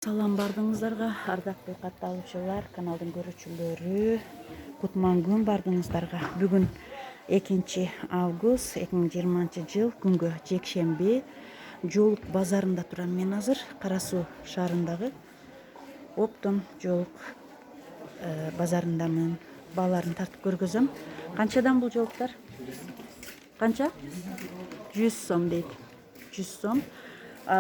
Салам бардыңыздарга, ардактуу катталуучулар, каналдын көрүүчүлөрү. Кутман күн бардыңыздарга. Бүгүн 2 август 2020 жыл күнгө жекшемби. Жоолук базарында турам мен азыр. Кара Суу шаарындагы Оптом жоолук базарындамын. Бааларын тартып көргөзөм. Канчадан бул жоолуктар? Канча? 100 сом дейт. 100 сом.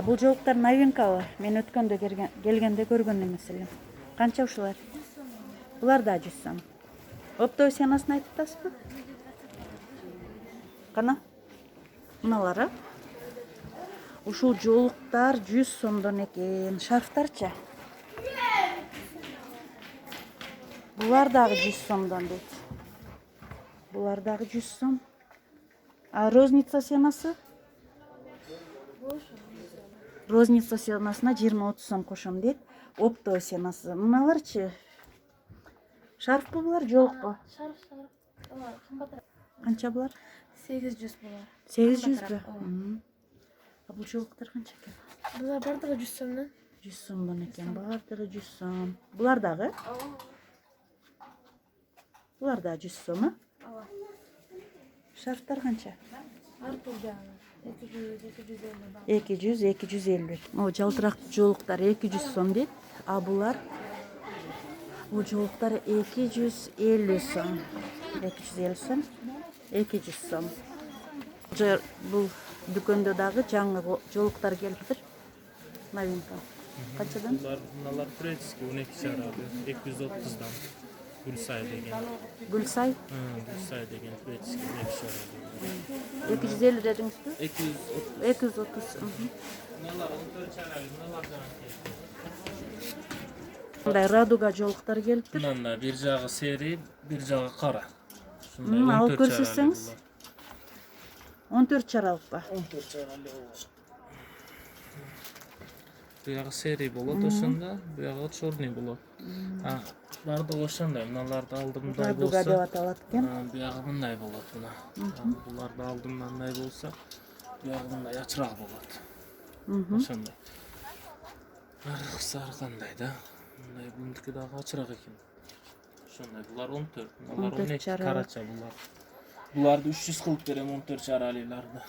Бул жоолуктар новинкабы. Мен өткөндө келгенде көргөн эмес элем. Канча ушулар? Булар да 100 сом. Оптовый ценасын айтып атасызбы? Кана? Мыналар, Ушул жоолуктар 100 сомдон экен. Шарфтарчы? Булар дагы 100 сомдон дейт. Булар дагы 100 сом. Розница ценасы? Розница ценасына 20-30 сом кошом дейт. Оптовый ценасы. Мыналарчы? Шарфпы булар, жоолукпу? Шарф. Кымбатыраак. Канча булар? 800 булар. 800бү? Бул жоолуктар канча экен? Булар бардыгы 100 сомдон. 100 сомдон экен. Бардыгы 100 сом. Булар дагы? Булар да 100 сом, Ооба. Шарфтар канча? Ар тур жагы. 200, 250 200, 250. О, жалтырак жоолуктар 200 сом дейт. Булар? Бул жоолуктар 250 сом. 250 сом. 200 сом. Бул дүкөндө дагы жаңы жоолуктар келиптир. Новинка. Канчадан? Bunlar Turetski 12 şarabı 230'dan. Gülsay degen. Gülsay? Gülsay degen Turetski 12 şarabı. 250 dedиңизби? 230. 230. Bunlar 14 şarabı. Bunlar Мындай радуга жоолуктар келиптир. Bundan da bir jağı seri, bir jağı kara. Алып көрсөтсөңүз. 14 чаралыкпы? 14 şarabı. Bu yağı seri болот ошондо, bu yağı чорный болот. Барды ошондой, мыналарды алдымдай Радуга деп болсо, аталат экен. bu yağı мындай болот мына. Буларды алдымдай болсо, bu yağı мындай ачыраак болот. Ошондой. Сары кандай да. Мындай бундуки дагы ачыраак экен. Ошондой. Булар 14, мыналар 12 карача булар. Буларды 300 кылып берем 14 чаралыларды.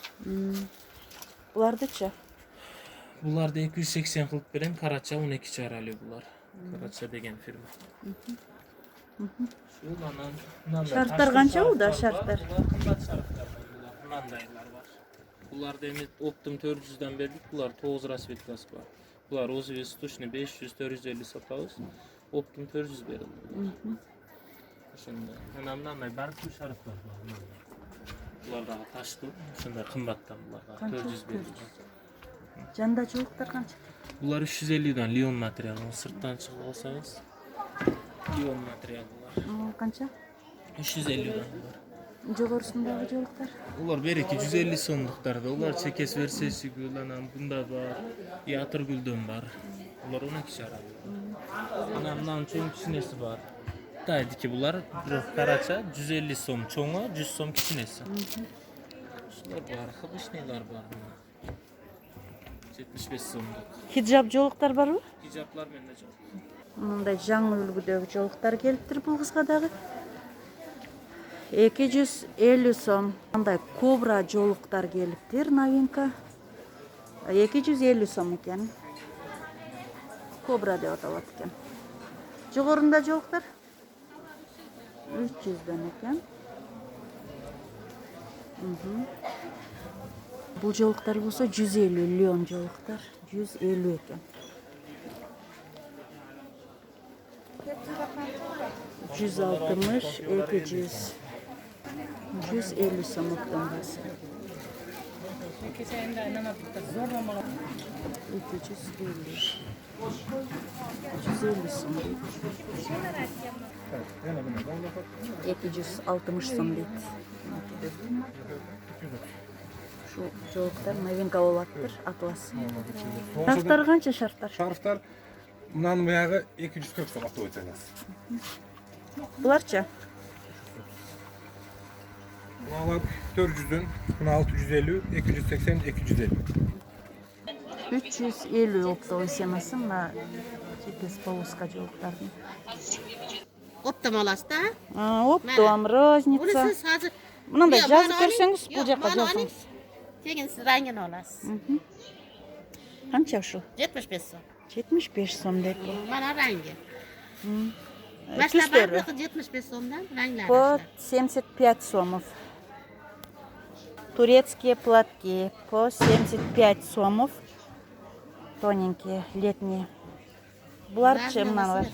Булардычы? Буларды 280 кылып берем, карача 12 чаралы булар. Карача деген фирма. Шарфтар канча булда шарфтар? Кымбат шарфтар булар. Мындайлар бар. Буларды эми Оптом 400дан бердик, булар 9 расцветкасы бар. Булар воздушный 500-450 сатабыз. Оптом 400 берилди. Ошондой. Мындай барча шарфтар бар. Булар дагы таштуу, ошондой кымбаттан булар дагы 400 берилди. Жанда жоолуктар канча? Булар 350дан лион материал, сырттан чыгып алсаңыз. Лион материал булар. Канча? 350дан булар. Жогорусундагы жоолуктар? Улар береки 150 сомдуктарда, улар чекес версиясы гүл, анан бунда бар, ятыр гүлдөн бар. Улар 12 чарабы. Анан мынанын чоң кичинеси бар. Тайдики булар, бирок карача 150 сом чоңу, 100 сом кичинеси. Ушулар бар, хыбышныйлар бар. 75 сомдук. Хиджаб жоолуктар барбы? Хижаплар менде жок. Мындай жаңы үлгүдөгү жоолуктар келиптир бул кызга дагы. 250 сом. Мындай кобра жоолуктар келиптир, новинка. 250 сом экен. Кобра деп аталат экен. Жогорунда жоолуктар 300дөн экен. Бул жоолуктар болсо 150 лион жоолуктар, 150 экен. 160, 200, 150 сом октонгасы. 250 сом дейт. 260 сом дейт. Şu жоолуктар новинка болуптур, атлас. Шарфтар канча шарфтар? Шарфтар мынанын буягы 240 сом октовый ценасы. Буларчы? Буналар 400'дөн, 650, 280, 250. 350 оптовый семасы мына без полоска жолуктардын. Оптом аласыз да? Оптом розница. Bunu siz hazır... Мындай Yok, жазып bana көрсөңүз, alayım. бул Yok, жака bana жазыңыз. alayım. Тегін siz rengini alасыз. Канча ушул? 75 сом. 75 сом деп. Bana rengi. Başta Түстөрү. bakın 75 somdan renkler По başlar. 75 сомов. Турецкие платки по 75 сомов. Тоненькие, летние. Буларчы мыналар.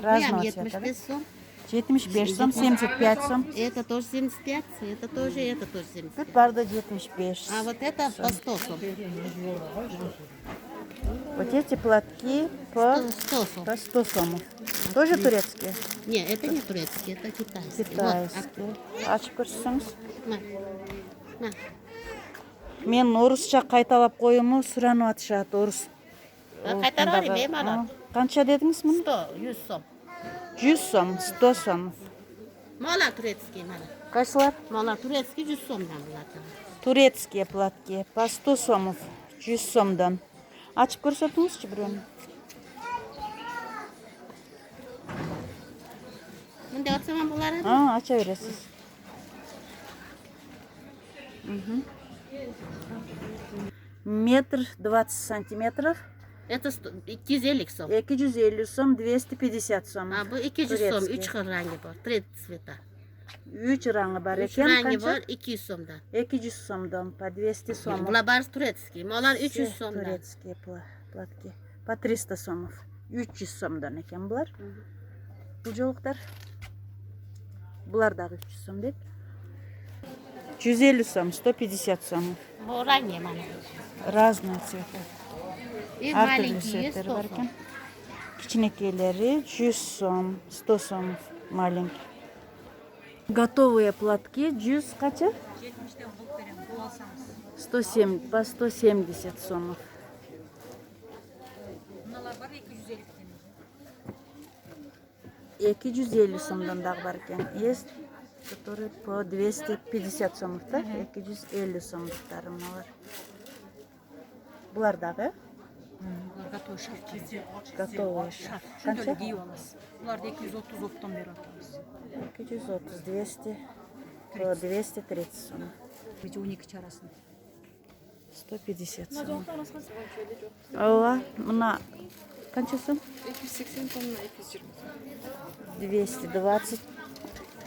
Разного цвета. 75 сом. 75 сом, 75 сом. Это тоже 75, это тоже 75. Тут барды 75. А вот это по 100 сом. Вот эти платки по 100 сом. 100 сомов. Тоже турецкие? Не, это не турецкие, это китайские. Китайские. Ачып көрсөңүз. Вот, на. Мен орусча кайталап коюму суранып атышат, орус. Кайтара алайын, эми алам. Канча дедиңиз муну? 100, 100 сом. 100 сом, 100 сом. Мала турецкий, мала. Кайсылар? Мала турецкий 100 сомдан булат. Турецкие платки по 100 сомов, 100 сомдан. Ачып көрсөтүңүзчү бирөөнү. Мындай отсам булар. Ача бересиз. Метр 20 сантиметров. Это 250 сом. 250 сом, 250 сом. А bu 200 сом, 3 xil rengi var, 3 цвета. 3 раңы бар 3 экен, rengi канча? var, 200 somdan. 200 сомдон, по 200 сом. Bular bari турецкий, molar 300 somdan. Турецкие платки. По 300 сомов. 300 сомдон экен булар. Бул жолуктар. Булар дагы 300 сом дейт. 150 сом, 150 сомов. Bu rengi mana. Разные цвета. И Ар түрлүү маленькие цветтер 100 бар сом. экен. Кичинекейлери 100 сом, 100 сом маленький. Готовые платки 100 кача? 107, по 170 сомов. 250 сомдон дагы бар экен. Есть, которые по 250 сомов, да? 250 сомдуктары мыналар. Булар дагы? Готовый шарт. Готовые. Шарт. Канча? Шундай кийип аласыз. Буларды 230 оптон берип атабыз. 230, 200, по 230 сом. Беже 12 чарасын. 150 сом. Ооба, мына канча сом? 280 сомдон 220 сом. 220,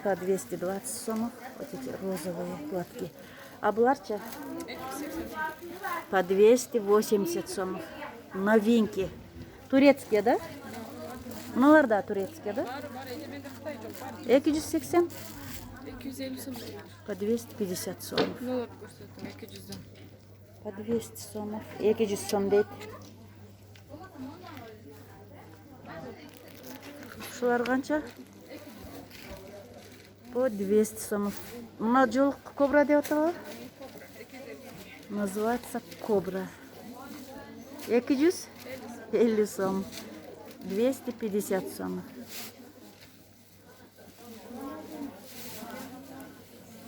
по 220 сомов. Вот эти розовые платки. А буларча? По 280 сомов. Новинки. Турецкие, да? Мыналар да турецкие, да? 280? 250 сом. По 250 сомов. Ну, көрсөттүм 200. По 200 сомов. 200 сом дейт. Ушулар канча? По 200 сомов. Мына жол кобра деп аталат? Называется кобра. 250 сом. 250 сомов.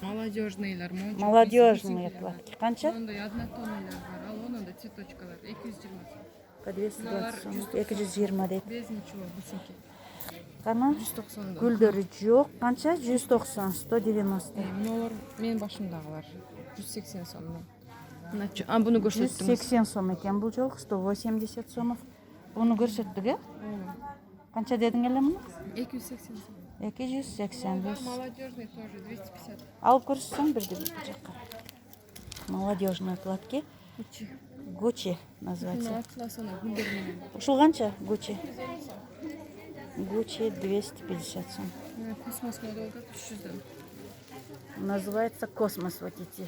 Молодежныйлар, Молодежные платки. Канча? Ондай однотонныйлар бар. Ал онда цветочкалар 220 сом. По 220 сом. 220 дейт. Без ничего, бусинки. Кана? 190 да. Гүлдөрү жок. Канча? 190, 190. Мыналар менин башымдагылар 180 сомдон. А буну көрсөттүңүз. 180 сом экен бул жол. 180 сомов. Буну көрсөттүк, э? Канча дедиң эле муну? 280 сом. 280. Молодежный тоже 250. Алып көрсөтсөң бирди бул жакка. Молодежные платки. Гуччи называется. Атласына гүлдөр менен. Ушул канча? Гуччи. Гуччи 250 сом. Космос модалда 300. Называется космос вот эти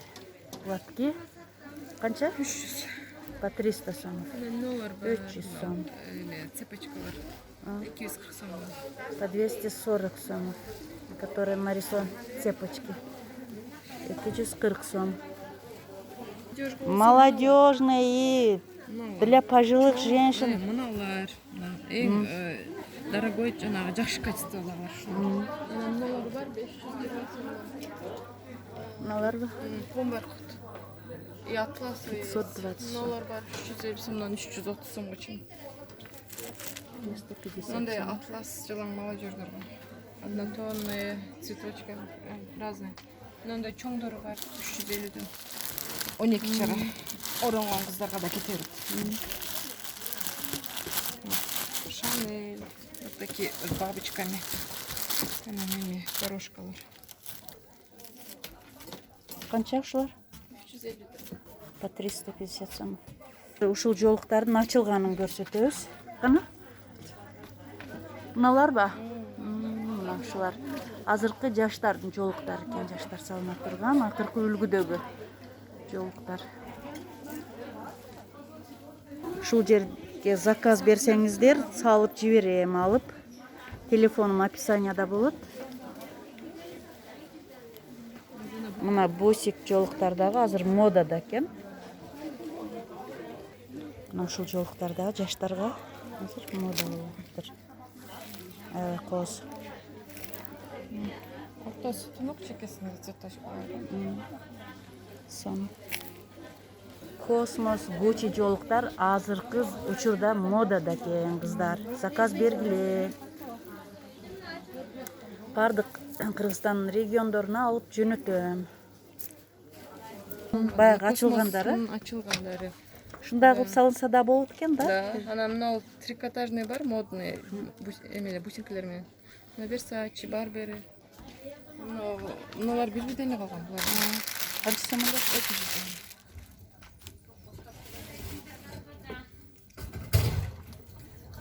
платки. Канча? 300. По 300 сомов. Нолар 300 сом. Эле цепочкалар. 240 сом. По 240 сомов. Которые нарисованы цепочки. 240 сом. Молодежные и для пожилых женщин. Мыналар. Эң дорогой жанагы жакшы качестволор бар ушул. Мыналар бар 520 сом. Мыналар да. Комбаркут. И атлас. 520. Нолар бар 350 сомнан 330 сомго чейин. 250 Мындай сом. атлас жылаң молодежьдор бар. Однотонные, цветочка разные. Мындай чоңдору бар 350дөн. 12 чара. Оронгон кыздарга да кетет. Шанель. Вот такие с бабочками. Ana mini горошкалар. Канча ушулар? 350 По 350 сом. Ушул жолуктардын ачылганын көрсөтөбүз. Кана? Мыналар ба? Мына ушулар азыркы жаштардын жолуктары экен, жаштар салына турган акыркы үлгүдөгү жолуктар. Ушул жерге заказ берсеңиздер, салып жиберем, алып. Телефонум описанияда болот. Мына босик жолуктардагы азыр модада экен. Мына ушул жолуктардагы жаштарга азыр мода болуп атыр. Аябай кооз. Ортосы тунук, чекесинде цветочкалар. Сом. Космос, Гуччи жолуктар азыркы учурда модада экен, кыздар. Заказ бергиле. Бардык Кыргызстандын региондоруна алып жөнөтөм. Баягы ачылгандары. Ачылгандары. Ушундай кылып салынса да болот экен да. Да, ана мына трикотажный бар, модный, эмеле бусинкалар менен. Мына Versace, Burberry. Мыналар бир-бирден калган булар. Канча сомдо?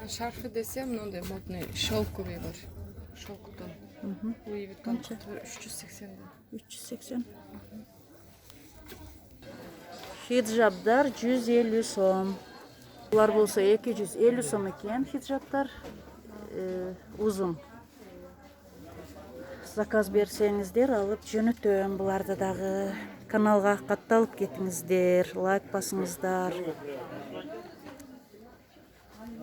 200. Шарфы десем, мындай модный шелковый бар. Шелктон. Louis Vuitton 380. 380. Хиджабдар 150 сом. Булар болсо 250 сом экен хиджабдар. Узун. Заказ берсеңиздер, алып жөнөтөм. Буларды дагы каналга катталып кетиңиздер, лайк басыңыздар.